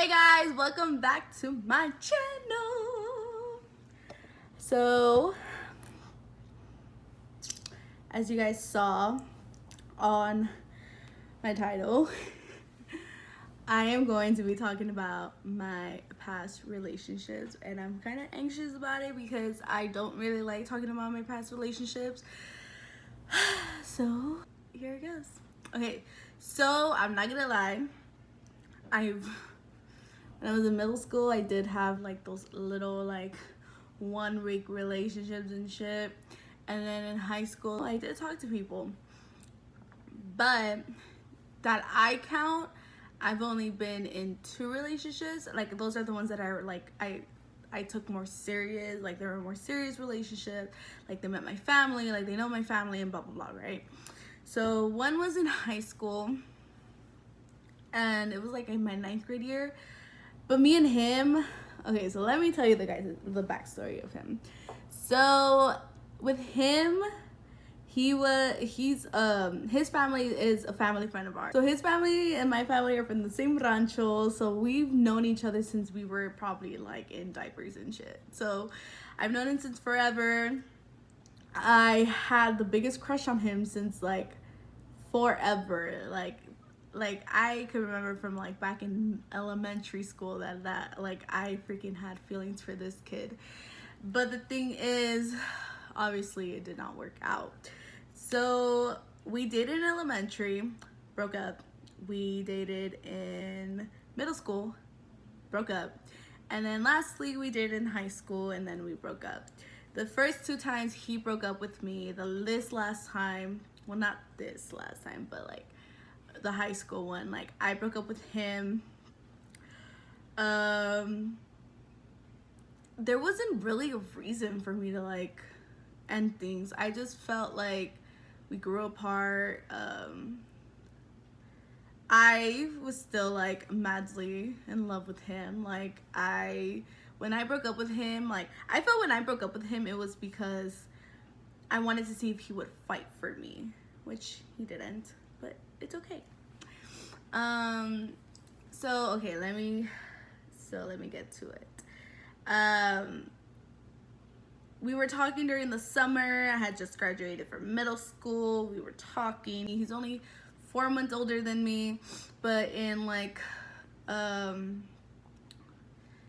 Hey guys, welcome back to my channel. So, as you guys saw on my title, I am going to be talking about my past relationships, and I'm kind of anxious about it because I don't really like talking about my past relationships. So, here it goes. Okay, so I'm not gonna lie. When I was in middle school, I did have like those little like 1 week relationships and shit. And then in high school, I did talk to people. But that I count, I've only been in 2 relationships. Like those are the ones that I took more serious. Like they were more serious relationships. Like they met my family, like they know my family and blah blah blah, right? So one was in high school, and it was like in my 9th grade year. But me and him, okay, so let me tell you the backstory of him. So with him, his family is a family friend of ours. So his family and my family are from the same rancho, so we've known each other since we were probably like in diapers and shit. So I've known him since forever. I had the biggest crush on him since like forever. Like I could remember from like back in elementary school that like I freaking had feelings for this kid. But the thing is, obviously it did not work out. So we dated in elementary, broke up. We dated in middle school, broke up. And then lastly we dated in high school, and then we broke up. The first 2 times he broke up with me, this last time, well not this last time, but like the high school one, like I broke up with him. There wasn't really a reason for me to like end things. I just felt like we grew apart. I was still like madly in love with him. Like when I broke up with him, like I felt when I broke up with him, it was because I wanted to see if he would fight for me, which he didn't, but it's okay. Let me get to it. We were talking during the summer. I had just graduated from middle school. We were talking. He's only 4 months older than me, but in like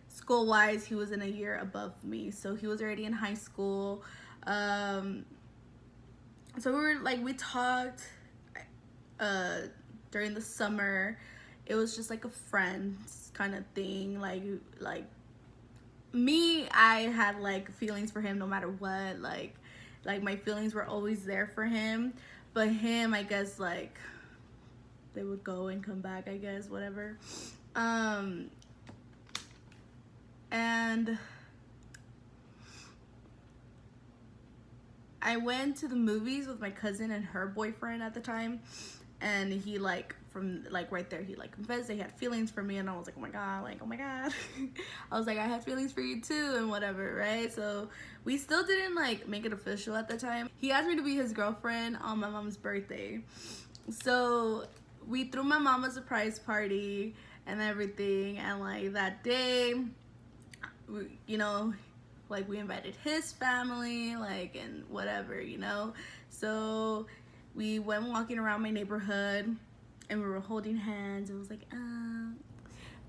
school wise, he was in a year above me. So he was already in high school. So we talked during the summer. It was just like a friends kind of thing. Like me, I had like feelings for him no matter what. Like my feelings were always there for him. But him, I guess like they would go and come back, I guess, whatever. And I went to the movies with my cousin and her boyfriend at the time, and he like from like right there he like confessed that he had feelings for me, and I was like, oh my god. I was like, I had feelings for you too and whatever, right? So we still didn't like make it official at the time. He asked me to be his girlfriend on my mom's birthday, so we threw my mom a surprise party and everything, and like that day we invited his family, like, and whatever, so we went walking around my neighborhood and we were holding hands. It was like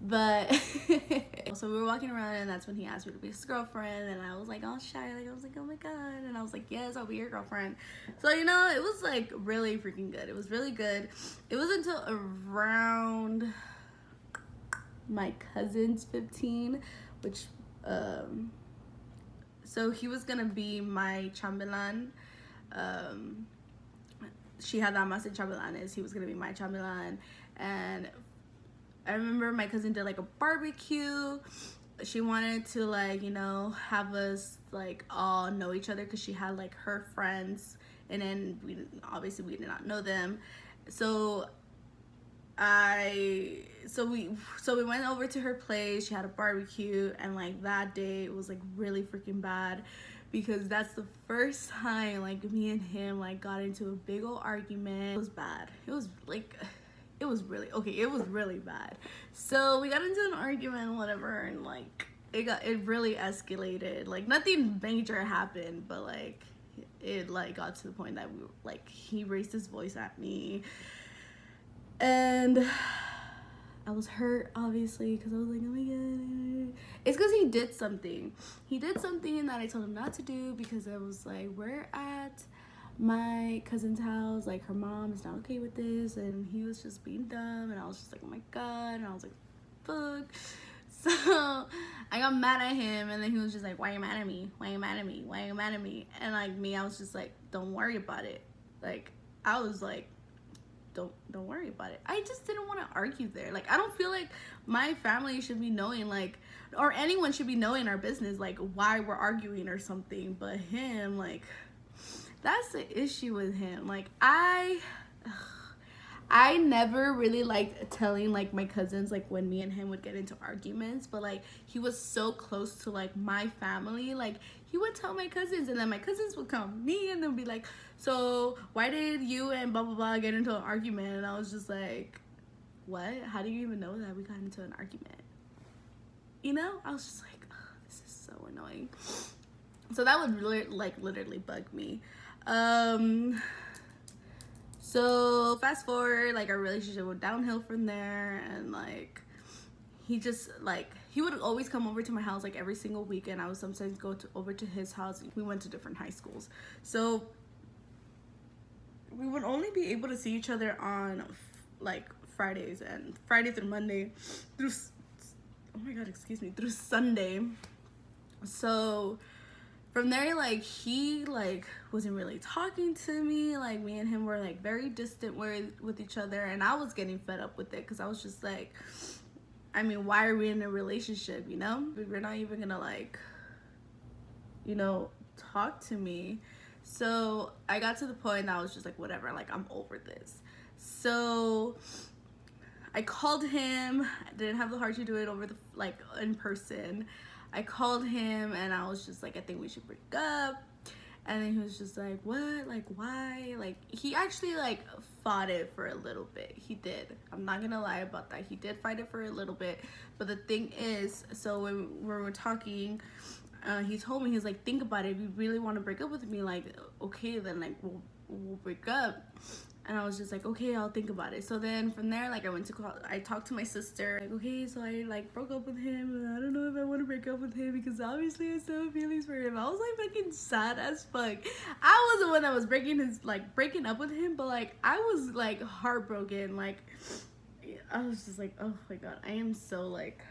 but so we were walking around, and that's when he asked me to be his girlfriend, and I was like all shy, like I was like, oh my god, and I was like, yes, I'll be your girlfriend. So it was like really freaking good. It was really good. It was until around my cousin's 15, which so he was gonna be my chambelan. She had damas and chambelanes. He was gonna be my chambelan, and I remember my cousin did like a barbecue. She wanted to like have us like all know each other because she had like her friends, and then we did not know them. So we went over to her place. She had a barbecue, and like that day it was like really freaking bad because that's the first time like me and him like got into a big old argument. It was bad. It was like it was really okay. It was really bad. So we got into an argument, whatever, and like it really escalated. Like nothing major happened, but like it like got to the point that we like he raised his voice at me, and I was hurt, obviously, because I was like, oh my god. It's because he did something. He did something that I told him not to do, because I was like, we're at my cousin's house. Like, her mom is not okay with this. And he was just being dumb. And I was just like, oh my god. And I was like, fuck. So I got mad at him. And then he was just like, why are you mad at me? Why are you mad at me? Why are you mad at me? And like me, I was just like, don't worry about it. Like, I was like, don't worry about it. I just didn't want to argue there. Like, I don't feel like my family should be knowing, like, or anyone should be knowing our business, like why we're arguing or something. But him, like, that's the issue with him. Like, I never really liked telling like my cousins like when me and him would get into arguments, but like he was so close to like my family, like he would tell my cousins, and then my cousins would come to me and they'll be like, so why did you and blah blah blah get into an argument? And I was just like, what? How do you even know that we got into an argument? You know, I was just like, oh, this is so annoying. So that would really like literally bug me. So fast forward, like our relationship went downhill from there, and like he just like he would always come over to my house like every single weekend. I would sometimes go over to his house. We went to different high schools, so we would only be able to see each other on like Fridays through Monday through through Sunday. So from there, like he like wasn't really talking to me. Like me and him were like very distant with each other, and I was getting fed up with it, because I was just like, I mean, why are we in a relationship, you know? We're not even gonna like, you know, talk to me. So I got to the point that I was just like, whatever, like I'm over this. So I called him. I didn't have the heart to do it over the like in person. I called him and I was just like, I think we should break up. And then he was just like, what? Like, why? Like, he actually like fought it for a little bit. He did. I'm not gonna lie about that. He did fight it for a little bit. But the thing is, so when we were talking, he told me, he's like, think about it. If you really want to break up with me, like, okay, then like we'll break up. And I was just like, okay, I'll think about it. So then from there, like I talked to my sister, like, okay, so I like broke up with him, and I don't know if I want to break up with him, because obviously I still have feelings for him. I was like fucking sad as fuck. I was the one that was breaking up with him, but like I was like heartbroken. Like I was just like, oh my god, I am so like,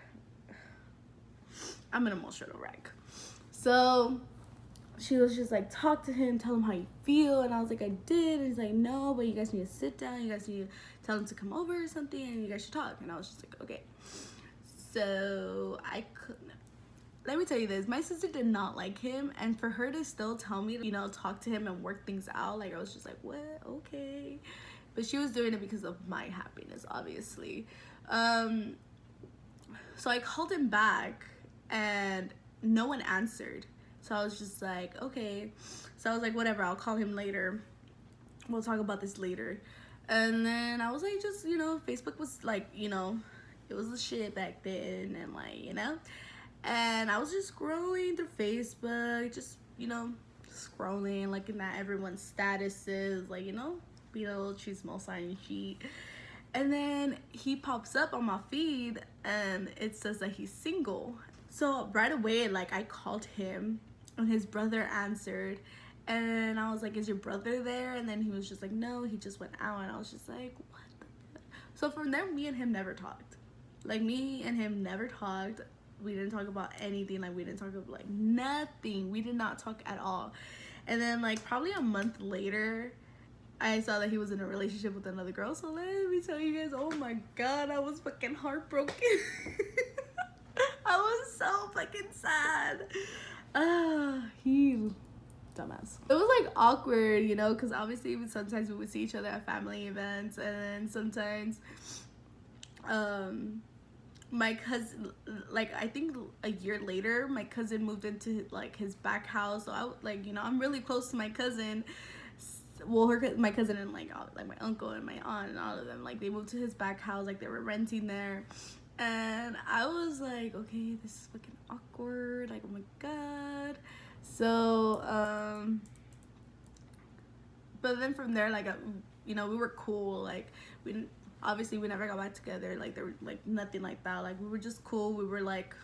I'm an emotional wreck. So she was just like, talk to him, tell him how you feel. And I was like, I did. And he's like, no, but you guys need to sit down, you guys need to tell him to come over or something, and you guys should talk. And I was just like, okay. So let me tell you this, my sister did not like him, and for her to still tell me, you know, talk to him and work things out, like I was just like, what? Okay. But she was doing it because of my happiness, obviously. So I called him back and no one answered. So I was just like, okay. So I was like, whatever, I'll call him later. We'll talk about this later. And then I was like, just, you know, Facebook was like, you know, it was the shit back then, and like, you know. And I was just scrolling through Facebook, just, you know, scrolling, looking at everyone's statuses, like, you know, being a little chismosa sign sheet. And then he pops up on my feed and it says that he's single. So right away, like, I called him and his brother answered, and I was like, is your brother there? And then he was just like, no, he just went out. And I was just like, what the fuck? So from there, me and him never talked. Like, me and him never talked. We didn't talk about anything. Like, we didn't talk about like nothing. We did not talk at all. And then like probably a month later, I saw that he was in a relationship with another girl. So let me tell you guys, oh my god, I was fucking heartbroken. I was so fucking sad. He dumbass. It was like awkward, you know, because obviously sometimes we would see each other at family events, and then sometimes my cousin, like I think a year later, my cousin moved into like his back house. So I like, you know, I'm really close to my cousin. well, my cousin and like my uncle and my aunt and all of them, like they moved to his back house, like they were renting there. And I was like, okay, this is fucking awkward, like, oh my god. So but then from there, like, you know, we were cool. Like, obviously we never got back together. Like, there were like nothing like that. Like, we were just cool. We were like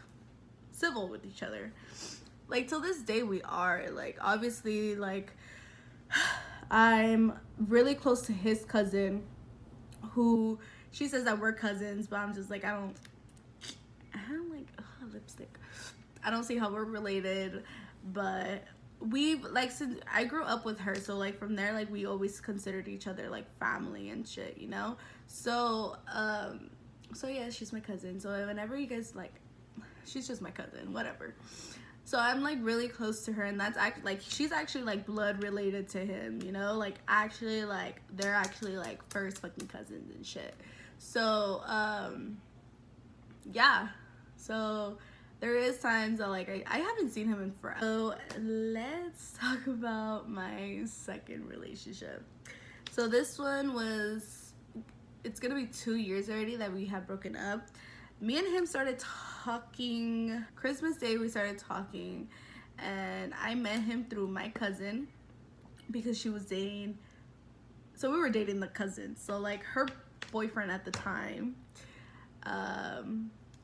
civil with each other. Like, till this day we are. Like, obviously, like, I'm really close to his cousin, who she says that we're cousins, but I'm just like, I don't like, lipstick. I don't see how we're related, but we've, like, since I grew up with her, so like from there, like, we always considered each other like family and shit, you know. So so yeah, she's my cousin. So whenever you guys, like, she's just my cousin, whatever. So I'm like really close to her, and that's actually like, she's actually like blood related to him, you know, like actually, like they're actually like first fucking cousins and shit. So yeah, so there is times that like I haven't seen him in forever. So let's talk about my second relationship. So this one was, it's gonna be 2 years already that we have broken up. Me and him started talking Christmas Day. We started talking, and I met him through my cousin because she was dating, so we were dating the cousin. So like her boyfriend at the time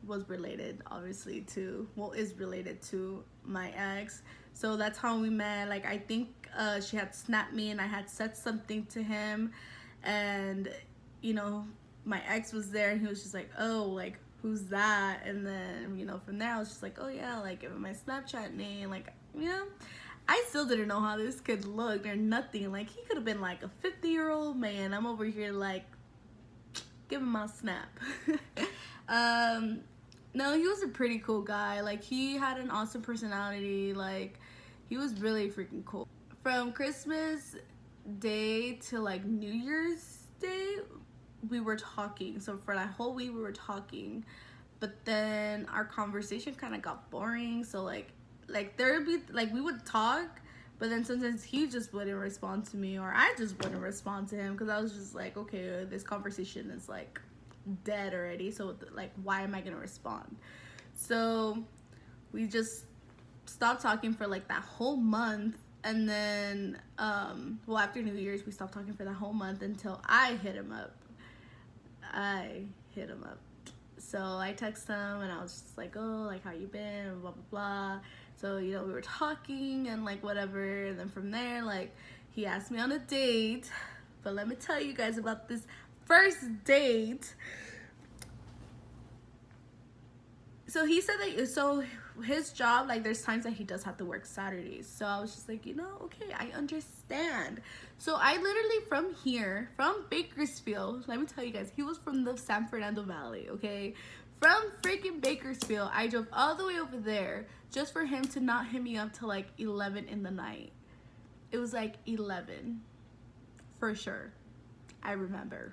was related, obviously, to, well, is related to my ex. So that's how we met. Like, I think she had snapped me and I had said something to him, and you know, my ex was there and he was just like, oh, like, who's that? And then, you know, from there I was just like, oh yeah, like, give him my Snapchat name. Like, you know, I still didn't know how this kid looked or nothing. Like, he could have been like a 50-year-old man. I'm over here like, give him my snap. No, he was a pretty cool guy. Like, he had an awesome personality. Like, he was really freaking cool. From Christmas Day to like New Year's Day, we were talking. So for that whole week we were talking, but then our conversation kind of got boring. So like there would be, like, we would talk, but then sometimes he just wouldn't respond to me, or I just wouldn't respond to him, because I was just like, okay, this conversation is like dead already, so like, why am I gonna respond? So we just stopped talking for like that whole month. And then well, after New Year's we stopped talking for that whole month until I hit him up. So I texted him and I was just like, oh, like, how you been, blah blah blah. So, you know, we were talking and like whatever, and then from there, like, he asked me on a date. But let me tell you guys about this first date. So he said that, so his job, like, there's times that he does have to work Saturdays. So I was just like, you know, okay, I understand. So I literally, from here, from Bakersfield, let me tell you guys, he was from the San Fernando Valley, okay? From freaking Bakersfield, I drove all the way over there just for him to not hit me up till like 11 in the night. It was like 11, for sure. I remember.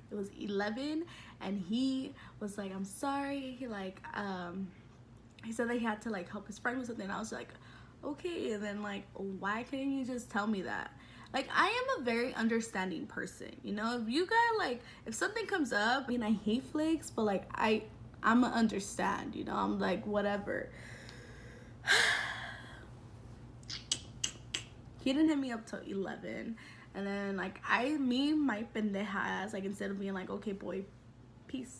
It was 11, and he was like, I'm sorry. He said that he had to like help his friend with something. I was like, okay. And then, like, why couldn't you just tell me that? Like, I am a very understanding person, you know. If you got, like, if something comes up, I mean, I hate flakes, but like, I'm gonna understand, you know. I'm like, whatever. He didn't hit me up till 11. And then, like, my pendeja ass, like, instead of being like, okay, boy, peace,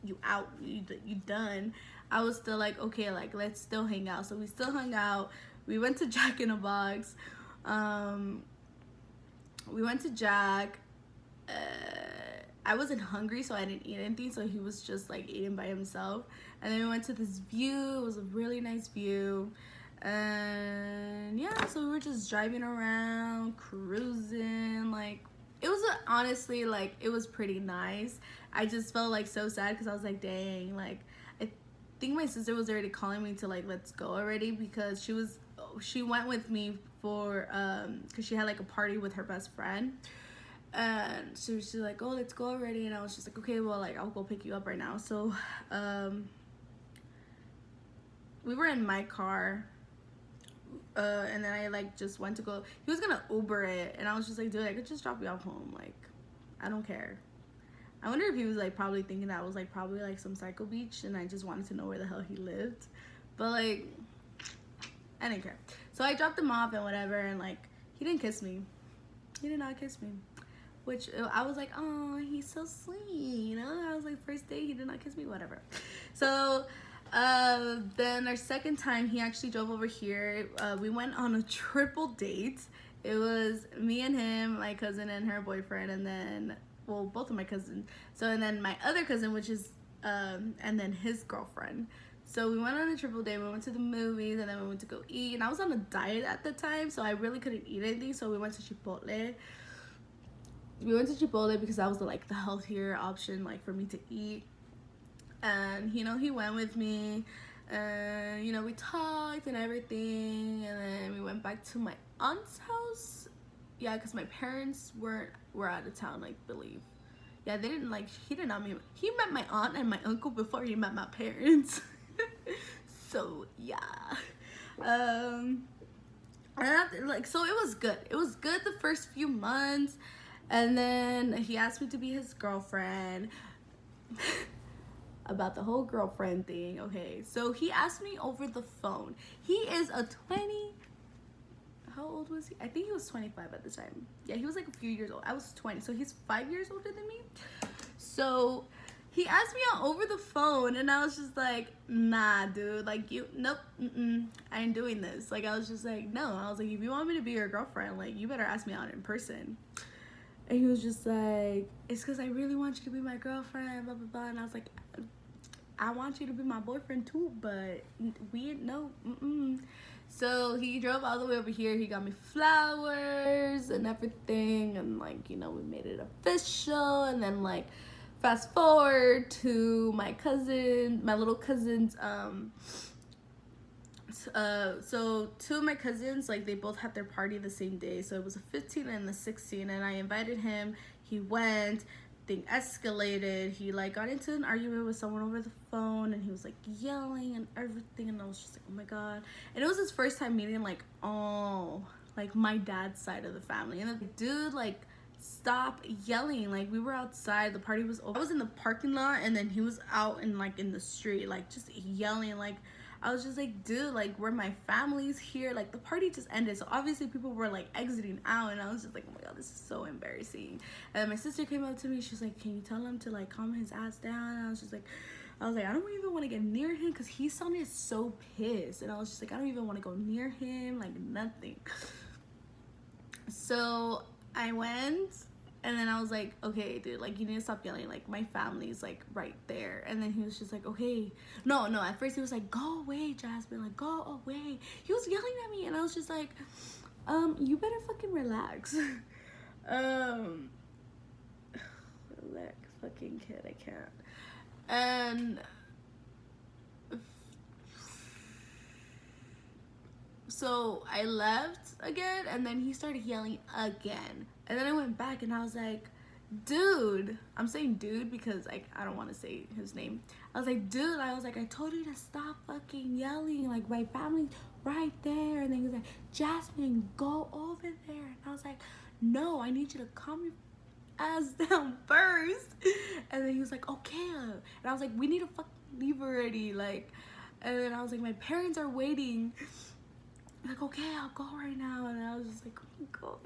you out, you done, I was still like, okay, like, let's still hang out. So we still hung out. We went to Jack in the Box. We went to Jack. I wasn't hungry, so I didn't eat anything. So he was just like eating by himself. And then we went to this view. It was a really nice view. And yeah, so we were just driving around, cruising. Like, it was honestly, like, it was pretty nice. I just felt like so sad because I was like, dang, like, I think my sister was already calling me to like, let's go already, because she went with me for because she had like a party with her best friend. And so she's like, oh, let's go already. And I was just like, okay, well, like, I'll go pick you up right now. So we were in my car. And then I like just went to go. He was gonna Uber it, and I was just like, dude, I could just drop you off home. Like, I don't care. I wonder if he was like probably thinking that I was like probably like some psycho beach, and I just wanted to know where the hell he lived. But like, I didn't care. So I dropped him off and whatever, and like he didn't kiss me. He did not kiss me, which I was like, oh, he's so sweet, you know. I was like, first date, he did not kiss me, whatever. So then our second time, he actually drove over here. We went on a triple date. It was me and him, my cousin and her boyfriend, and then, well, both of my cousins. So, and then my other cousin, which is, and then his girlfriend. So we went on a triple date. We went to the movies, and then we went to go eat. And I was on a diet at the time, so I really couldn't eat anything. So we went to Chipotle. We went to Chipotle because that was like the healthier option, like for me to eat. And you know, he went with me, and you know, we talked and everything, and then we went back to my aunt's house. Yeah, because my parents were out of town, I believe. Yeah, they didn't like, he did not meet, he met my aunt and my uncle before he met my parents. So yeah, and like, so it was good. It was good the first few months, and then he asked me to be his girlfriend. About the whole girlfriend thing. Okay, so he asked me over the phone. He is a 20, how old was he? I think he was 25 at the time. Yeah, he was like a few years old. I was 20, so he's 5 years older than me. So he asked me out over the phone, and I was just like, nah, dude, like, you, nope, I ain't doing this. Like, I was just like, no. I was like, if you want me to be your girlfriend, like, you better ask me out in person. And he was just like, it's because I really want you to be my girlfriend, blah, blah, blah. And I was like, I want you to be my boyfriend too, but no. So he drove all the way over here. He got me flowers and everything. And like, you know, we made it official. And then like, fast forward to my cousin, my little cousins, so two of my cousins, like, they both had their party the same day. So it was a 15 and the 16, and I invited him. He went. Thing escalated. He like got into an argument with someone over the phone, and he was like yelling and everything, and I was just like, oh my god. And it was his first time meeting like, oh, like my dad's side of the family. And the dude like, stop yelling. Like, we were outside, the party was over. I was in the parking lot, and then he was out in like in the street, like just yelling. Like, I was just like, dude, like, where my family's here. Like, the party just ended, so obviously people were like exiting out, and I was just like, oh my god, this is so embarrassing. And then my sister came up to me. She was like, can you tell him to like calm his ass down? And I was just like, I don't even want to get near him, because he sounded so pissed. And I was just like, I don't even want to go near him, like nothing. So I went, and then I was like, okay, dude, like, you need to stop yelling. Like, my family's, like, right there. And then he was just like, okay. No, at first he was like, go away, Jasmine. Like, go away. He was yelling at me, and I was just like, you better fucking relax. Relax, fucking kid, I can't. And so I left again, and then he started yelling again. And then I went back, and I was like, dude, I'm saying dude because like, I don't want to say his name. I was like, dude, I told you to stop fucking yelling. Like, my family's right there. And then he was like, Jasmine, go over there. And I was like, no, I need you to calm your ass down first. And then he was like, okay. And I was like, we need to fucking leave already. Like, and then I was like, my parents are waiting. Like, okay, I'll go right now. And I was just like, oh my god,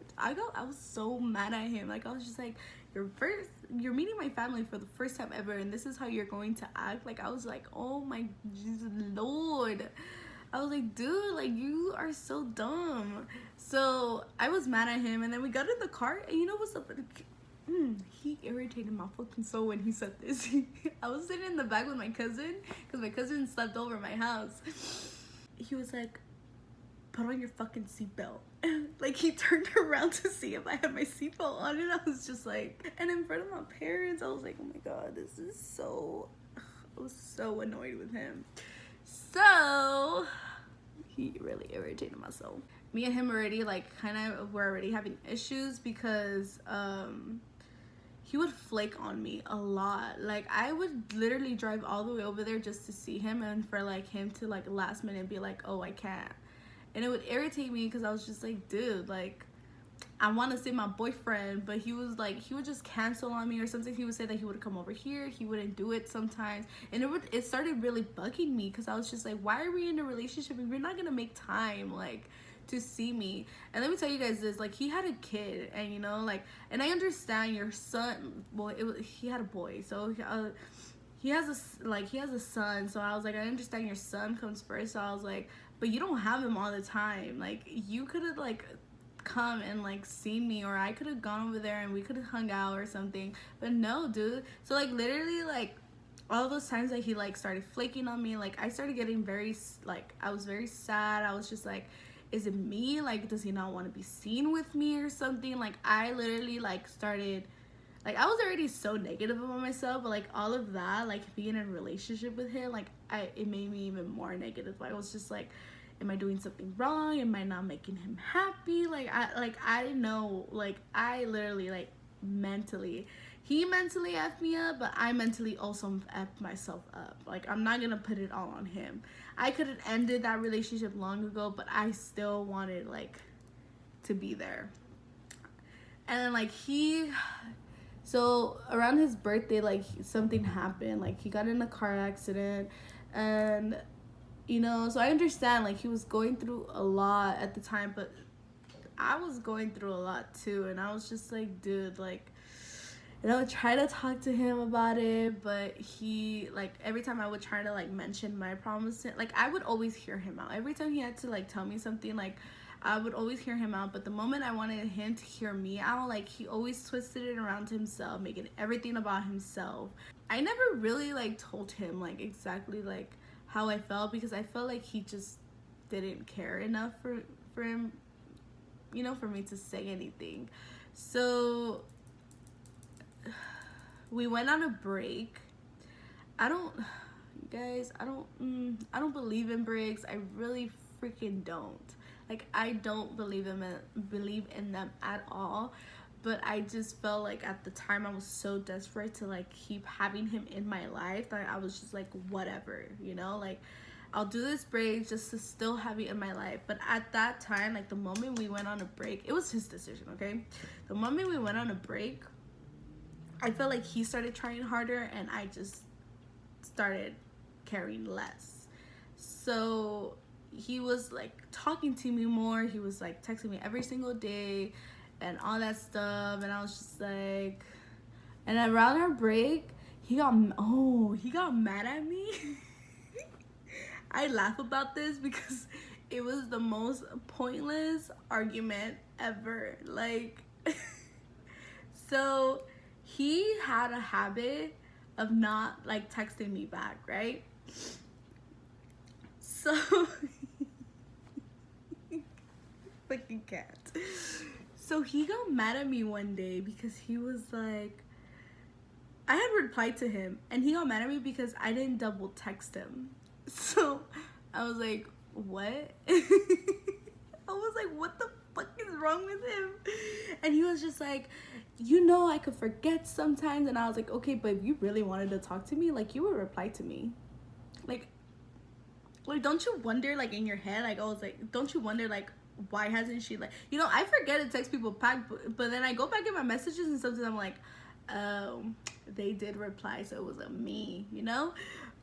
I was so mad at him. Like, I was just like, you're meeting my family for the first time ever, and this is how you're going to act. Like, I was like, oh my Jesus Lord. I was like, dude, like, you are so dumb. So I was mad at him, and then we got in the car, and you know what's up? He irritated my fucking soul when he said this. I was sitting in the back with my cousin, because my cousin slept over at my house. He was like, put on your fucking seatbelt. Like, he turned around to see if I had my seatbelt on, and I was just like, and in front of my parents, I was like, oh my god, this is so, I was so annoyed with him. So he really irritated my soul. Me and him already like kind of were already having issues, because he would flake on me a lot. Like, I would literally drive all the way over there just to see him, and for like him to like last minute be like, oh, I can't. And it would irritate me because I was just like, dude, like, I want to say my boyfriend, but he was like, he would just cancel on me, or something. He would say that he would come over here. He wouldn't do it sometimes. And it started really bugging me because I was just like, why are we in a relationship if you're not going to make time, like, to see me? And let me tell you guys this, like, he had a kid, and you know, like, and I understand your son, well, he had a boy, so he has a son. So I was like, I understand your son comes first. So I was like, but you don't have him all the time. Like, you could have like come and like seen me, or I could have gone over there and we could have hung out or something. But no, dude. So like literally, like, all those times that he like started flaking on me, like, I started getting very, like, I was very sad. I was just like, is it me? Like, does he not want to be seen with me or something? Like, I literally like started, like, I was already so negative about myself, but like all of that, like being in a relationship with him, like, it made me even more negative. Like, I was just like, am I doing something wrong? Am I not making him happy? Like, I know, like, I literally, like, mentally, he mentally effed me up, but I mentally also effed myself up. Like, I'm not gonna put it all on him. I could have ended that relationship long ago, but I still wanted, like, to be there. And then, like, so around his birthday, like, something happened. Like, he got in a car accident, and you know, so I understand, like, he was going through a lot at the time, but I was going through a lot too. And I was just like, dude, like, and I would try to talk to him about it, but he, like, every time I would try to like mention my problems, like, I would always hear him out. Every time he had to like tell me something, like, I would always hear him out. But the moment I wanted him to hear me out, like, he always twisted it around to himself, making everything about himself. I never really like told him like exactly like how I felt, because I felt like he just didn't care enough for him, you know, for me to say anything. So we went on a break. I don't, guys, I don't believe in breaks. I really freaking don't. Like, I don't believe in them at all. But I just felt like at the time I was so desperate to like keep having him in my life that I was just like, whatever, you know, like, I'll do this break just to still have you in my life. But at that time, like, the moment we went on a break, it was his decision, okay? The moment we went on a break, I felt like he started trying harder and I just started caring less. So he was like talking to me more. He was like texting me every single day and all that stuff, and I was just like, and around our break, he got mad at me. I laugh about this because it was the most pointless argument ever. Like, so he had a habit of not like texting me back, right? So fucking cat. So he got mad at me one day because he was like, I had replied to him and he got mad at me because I didn't double text him. So I was like, what? I was like, what the fuck is wrong with him? And he was just like, you know, I could forget sometimes. And I was like, okay, but if you really wanted to talk to me, like, you would reply to me. Like, don't you wonder, like, in your head, like, I was like, don't you wonder, like, why hasn't she, like, you know, I forget to text people back, but then I go back in my messages and sometimes I'm like, oh, they did reply, so it was a me, you know?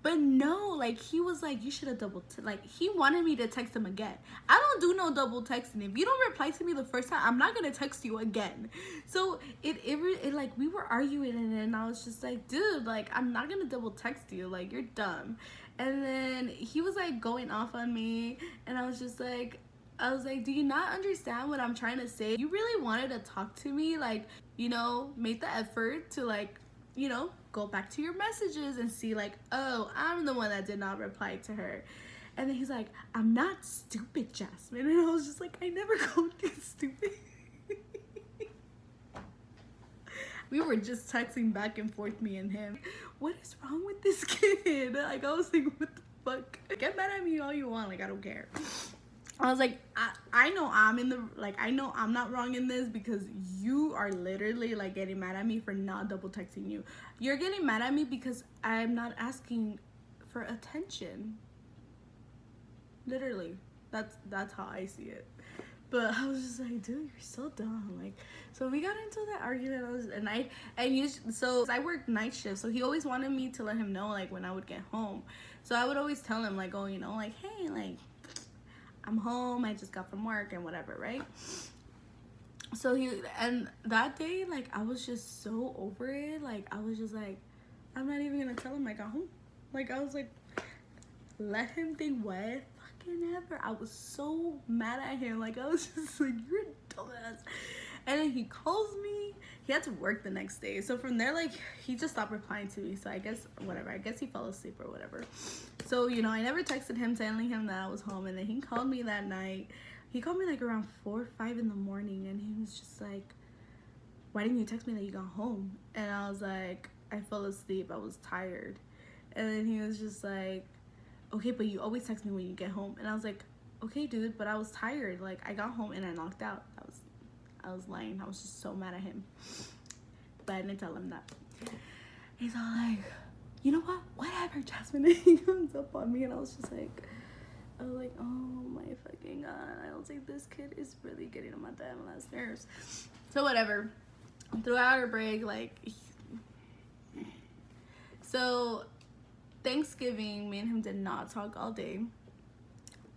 But no, like, he was like, you should have like, he wanted me to text him again. I don't do no double texting. If you don't reply to me the first time, I'm not gonna text you again. So it like, we were arguing, and I was just like, dude, like, I'm not gonna double text you, like, you're dumb. And then he was like going off on me, and I was like, do you not understand what I'm trying to say? You really wanted to talk to me, like, you know, make the effort to, like, you know, go back to your messages and see, like, oh, I'm the one that did not reply to her. And then he's like, I'm not stupid, Jasmine. And I was just like, I never called you stupid. We were just texting back and forth, me and him. What is wrong with this kid? Like, I was like, what the fuck? Get mad at me all you want, like, I don't care. I was like, I know I'm in the, like, I know I'm not wrong in this because you are literally, like, getting mad at me for not double texting you. You're getting mad at me because I'm not asking for attention. Literally. That's how I see it. But I was just like, dude, you're so dumb. Like, so we got into that argument. So I worked night shift, so he always wanted me to let him know like when I would get home. So I would always tell him like, oh, you know, like, hey, like, I'm home. I just got from work and whatever, right? So and that day, like, I was just so over it. Like, I was just like, I'm not even gonna tell him I got home. Like, I was like, let him think what fucking ever. I was so mad at him. Like, I was just like, you're a dumbass. And then he calls me. He had to work the next day. So from there, like, he just stopped replying to me. So I guess, whatever. I guess he fell asleep or whatever. So, you know, I never texted him telling him that I was home. And then he called me that night. He called me like around 4 or 5 in the morning. And he was just like, why didn't you text me that you got home? And I was like, I fell asleep. I was tired. And then he was just like, okay, but you always text me when you get home. And I was like, okay, dude, but I was tired. Like, I got home and I knocked out. I was lying. I was just so mad at him. But I didn't tell him that. He's all like, you know what? Whatever, Jasmine. And he comes up on me and I was like, oh my fucking God. I was like, this kid is really getting on my damn last nerves. So whatever. Throughout our break, like, so Thanksgiving, me and him did not talk all day.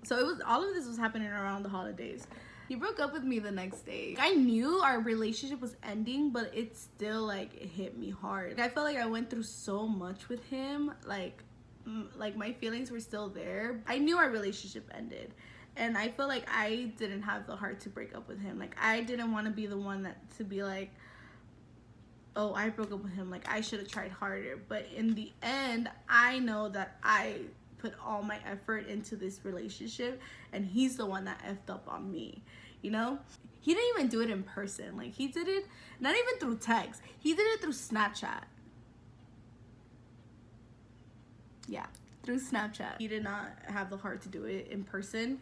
So all of this was happening around the holidays. He broke up with me the next day. I knew our relationship was ending, but it still, like, it hit me hard. I felt like I went through so much with him. Like my feelings were still there. I knew our relationship ended. And I feel like I didn't have the heart to break up with him. Like, I didn't want to be the one to be like, oh, I broke up with him. Like, I should have tried harder. But in the end, I know that I put all my effort into this relationship, and he's the one that effed up on me, you know? He didn't even do it in person. Like, he did it not even through text. He did it through Snapchat. Yeah, through Snapchat. He did not have the heart to do it in person,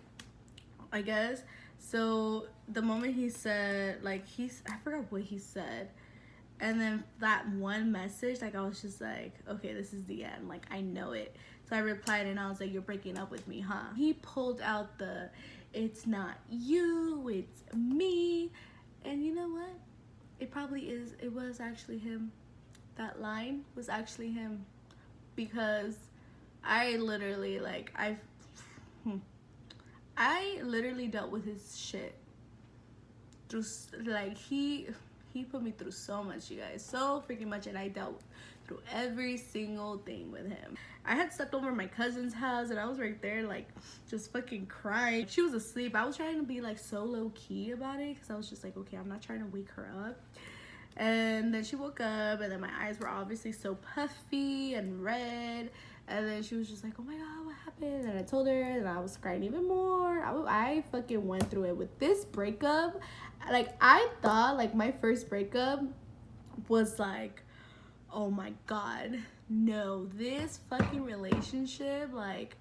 I guess. So the moment he said, like, I forgot what he said. And then that one message, like, I was just like, okay, this is the end. Like, I know it. So I replied and I was like, you're breaking up with me, huh? He pulled out it's not you, it's me. And you know what? It probably is. It was actually him. That line was actually him. Because I literally, like, I literally dealt with his shit. Through, like, he put me through so much, you guys, so freaking much, and I dealt through every single thing with him. I had slept over at my cousin's house and I was right there, like, just fucking crying. She was asleep. I was trying to be, like, so low-key about it because I was just like, okay, I'm not trying to wake her up. And then she woke up and then my eyes were obviously so puffy and red, and then she was just like, oh my God, what happened? And I told her and I was crying even more. I fucking went through it with this breakup. Like, I thought, like, my first breakup was like, oh my God, no, this fucking relationship, like,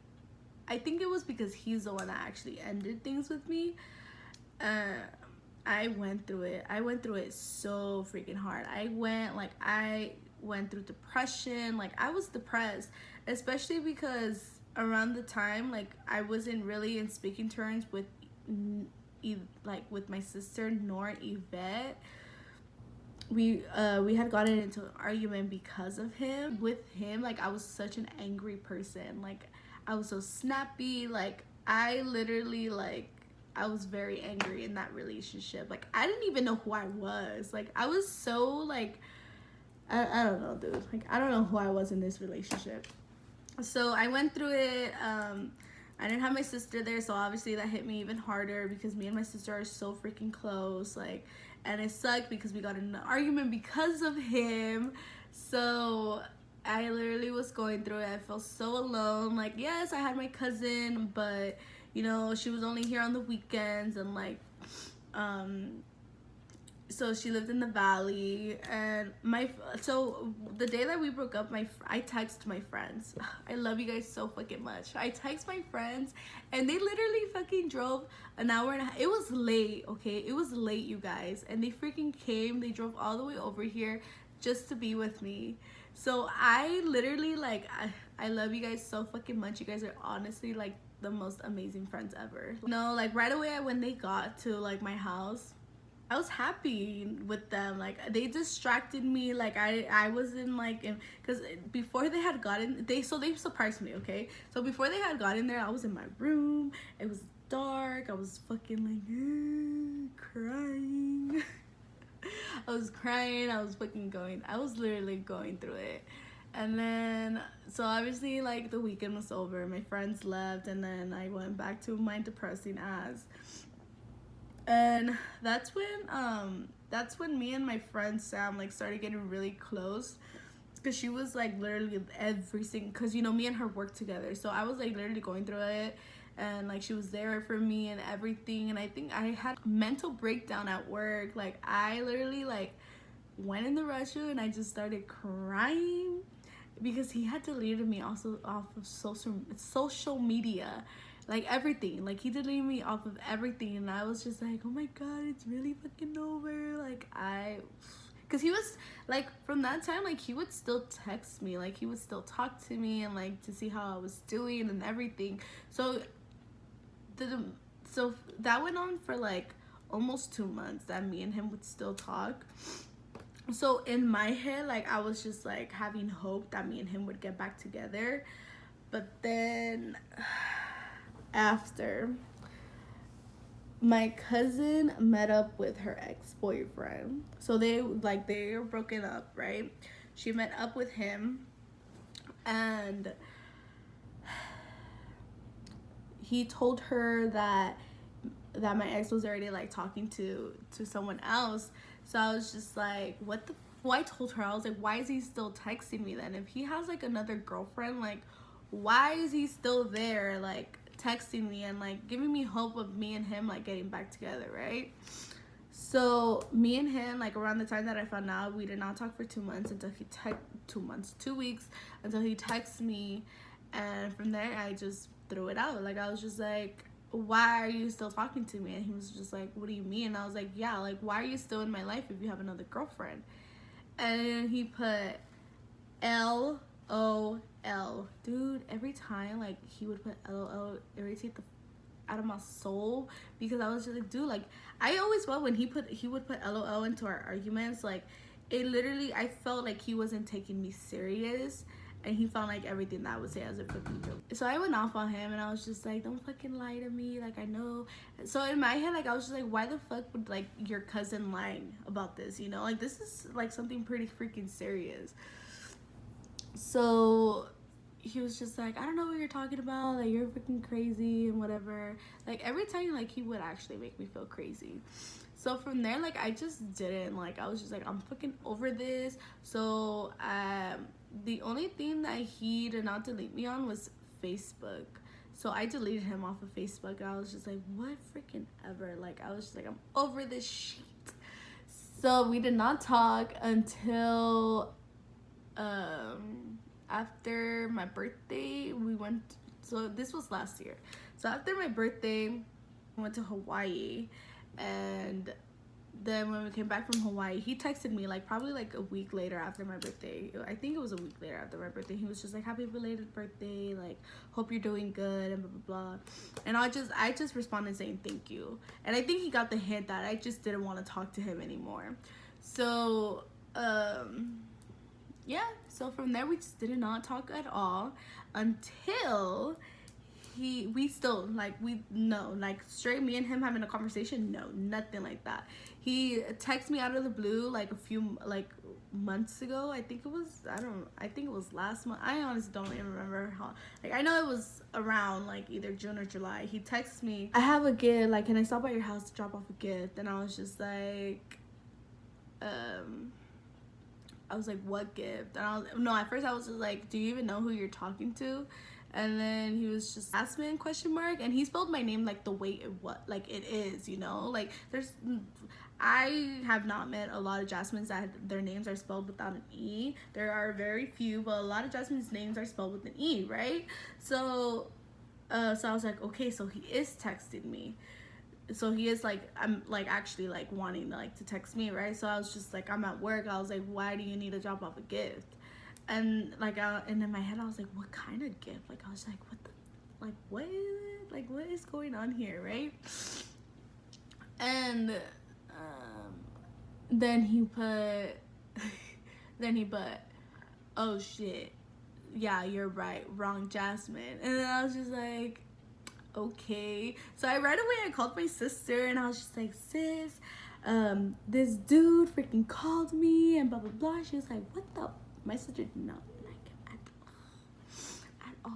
I think it was because he's the one that actually ended things with me. I went through it. I went through it so freaking hard. I went through depression. Like, I was depressed, especially because around the time, like, I wasn't really in speaking terms with with my sister nor Yvette. We had gotten into an argument because of him. With him, like, I was such an angry person. Like, I was so snappy. Like, I literally, like, I was very angry in that relationship. Like, I didn't even know who I was. Like, I was so, like, I don't know, dude. Like, I don't know who I was in this relationship. So I went through it. I didn't have my sister there, so obviously that hit me even harder because me and my sister are so freaking close. Like, and it sucked because we got in an argument because of him. So I literally was going through it. I felt so alone. Like, yes, I had my cousin, but, you know, she was only here on the weekends, and, like, so she lived in the valley. And so the day that we broke up, I texted my friends. I love you guys so fucking much. I text my friends, and they literally fucking drove an hour and a half. It was late, okay? It was late, you guys. And they freaking came. They drove all the way over here just to be with me. So I literally like I love you guys so fucking much. You guys are honestly like the most amazing friends ever. No, like right away when they got to like my house, I was happy with them. Like they distracted me. Like I wasn't like in, because before they had gotten they surprised me. Okay, so before they had gotten there, I was in my room. It was dark. I was fucking like crying. I was crying. I was fucking going. I was literally going through it. And then, so obviously, like the weekend was over. My friends left, and then I went back to my depressing ass. And that's when me and my friend Sam like started getting really close, because she was like literally every single, because you know me and her worked together, so I was like literally going through it, and like she was there for me and everything. And I think I had a mental breakdown at work. Like I literally like went in the restroom and I just started crying because he had deleted me also off of social media, like everything. Like he deleted me off of everything, and I was just like, oh my god, it's really fucking over. Like because he was like, from that time, like he would still text me, like he would still talk to me, and like to see how I was doing and everything. So so that went on for like almost 2 months that me and him would still talk. So in my head, like I was just like having hope that me and him would get back together. But then after, my cousin met up with her ex-boyfriend, so they were broken up, right? She met up with him, and he told her that my ex was already like talking to someone else. So I was just like, what the, well, I told her, I was like, why is he still texting me then? If he has like another girlfriend, like why is he still there like texting me and like giving me hope of me and him like getting back together, right? So me and him, like around the time that I found out, we did not talk for 2 months until he 2 weeks until he texted me. And from there I just threw it out. Like I was just like, why are you still talking to me? And he was just like, what do you mean? And I was like, yeah, like why are you still in my life if you have another girlfriend? And then he put LOL. Dude, every time like he would put LOL, irritate the out of my soul, because I was just like, dude, like I always felt when he would put LOL into our arguments, like it literally, I felt like he wasn't taking me serious, and he found like everything that I would say as a fucking joke. So I went off on him, and I was just like, don't fucking lie to me, like I know. So in my head, like I was just like, why the fuck would like your cousin lying about this, you know? Like this is like something pretty freaking serious. So he was just like, I don't know what you're talking about, like you're freaking crazy and whatever. Like every time, like he would actually make me feel crazy. So from there, like I just didn't, like I was just like, I'm fucking over this. So the only thing that he did not delete me on was Facebook. So I deleted him off of Facebook. I was just like, what freaking ever. Like I was just like, I'm over this shit. So we did not talk until after my birthday. We went, so this was last year. So after my birthday, we went to Hawaii, and then when we came back from Hawaii, he texted me like probably like a week later after my birthday. I think it was a week later after my birthday. He was just like, happy belated birthday, like hope you're doing good and blah blah blah. And I just responded saying thank you. And I think he got the hint that I just didn't want to talk to him anymore. So yeah, so from there we just did not talk at all until we still like, we no, like straight me and him having a conversation, no, nothing like that. He texted me out of the blue like a few like months ago. I think it was last month. I honestly don't even remember how, like I know it was around like either June or July. He texts me, I have a gift, like can I stop by your house to drop off a gift? And I was just like, I was like, what gift? And at first I was just like, do you even know who you're talking to? And then he was just Jasmine ? And he spelled my name like the way it is, you know? Like I have not met a lot of Jasmines that their names are spelled without an E. There are very few, but a lot of Jasmine's names are spelled with an E, right? So I was like, okay, so he is texting me. So he is like, I'm like actually like wanting to text me, right? So I was just like, I'm at work. I was like, why do you need to drop off a gift? And like and in my head I was like, what kind of gift? Like I was like, what the, like what is it? Like what is going on here, right? And then he put oh shit, yeah, you're right, wrong Jasmine. And then I was just like, okay. So I right away I called my sister and I was just like, sis, this dude freaking called me and blah blah blah. She was like, what the, my sister did not like him at all.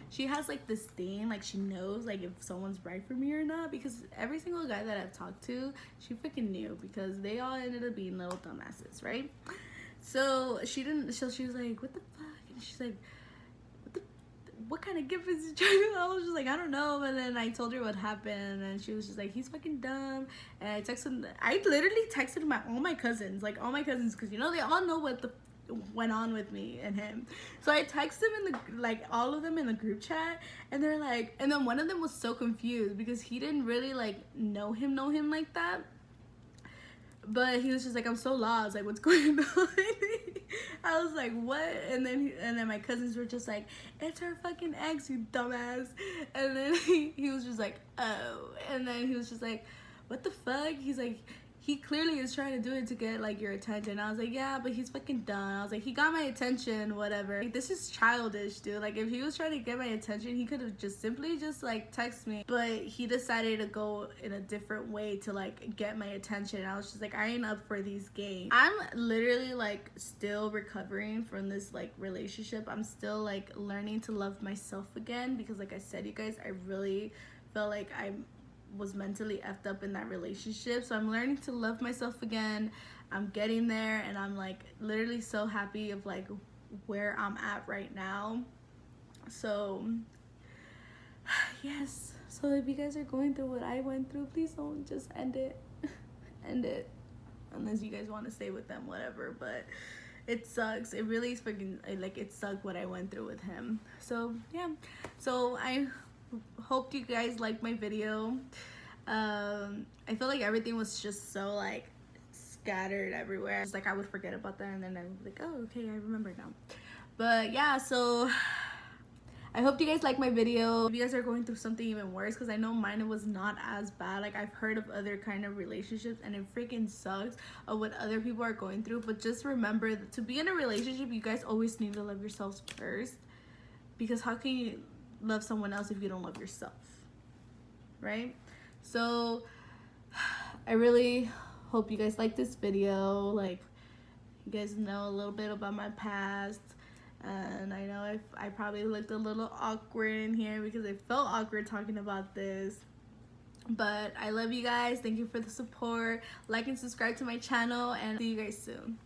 She has like this thing, like she knows like if someone's right for me or not, because every single guy that I've talked to, she freaking knew, because they all ended up being little dumbasses, right? So she didn't, so she was like, what the fuck? And she's like, what kind of gift is he trying to, I was just like, I don't know. And then I told her what happened and she was just like, he's fucking dumb. And I literally texted all my cousins, because you know they all know what the went on with me and him. So I texted him in the, like all of them in the group chat, and they're like, and then one of them was so confused because he didn't really like know him like that. But he was just like, I'm so lost, like what's going on? I was like, what? And then my cousins were just like, it's her fucking ex, you dumbass. And then he was just like, oh. And then he was just like, what the fuck? He's like, he clearly is trying to do it to get like your attention. I was like, yeah, but he's fucking dumb. I was like, he got my attention, whatever. Like, this is childish, dude. Like if he was trying to get my attention, he could have just simply just like text me. But he decided to go in a different way to like get my attention. I was just like, I ain't up for these games. I'm literally like still recovering from this like relationship. I'm still like learning to love myself again, because like I said, you guys, I really felt like I was mentally effed up in that relationship. So I'm learning to love myself again. I'm getting there, and I'm like literally so happy of like where I'm at right now. So yes, so if you guys are going through what I went through, please don't just end it. End it, unless you guys want to stay with them, whatever. But it sucks. It really is freaking, like, it sucked what I went through with him. So yeah, so I hope you guys liked my video. I feel like everything was just so like scattered everywhere. It's like I would forget about that, and then I'm like, oh okay, I remember now. But yeah, so I hope you guys like my video. If you guys are going through something even worse, because I know mine was not as bad. Like I've heard of other kind of relationships, and it freaking sucks of what other people are going through. But just remember that to be in a relationship, you guys always need to love yourselves first, because how can you love someone else if you don't love yourself, right? So I really hope you guys like this video. Like, you guys know a little bit about my past, and I know I probably looked a little awkward in here because it felt awkward talking about this. But I love you guys. Thank you for the support. Like and subscribe to my channel, and see you guys soon.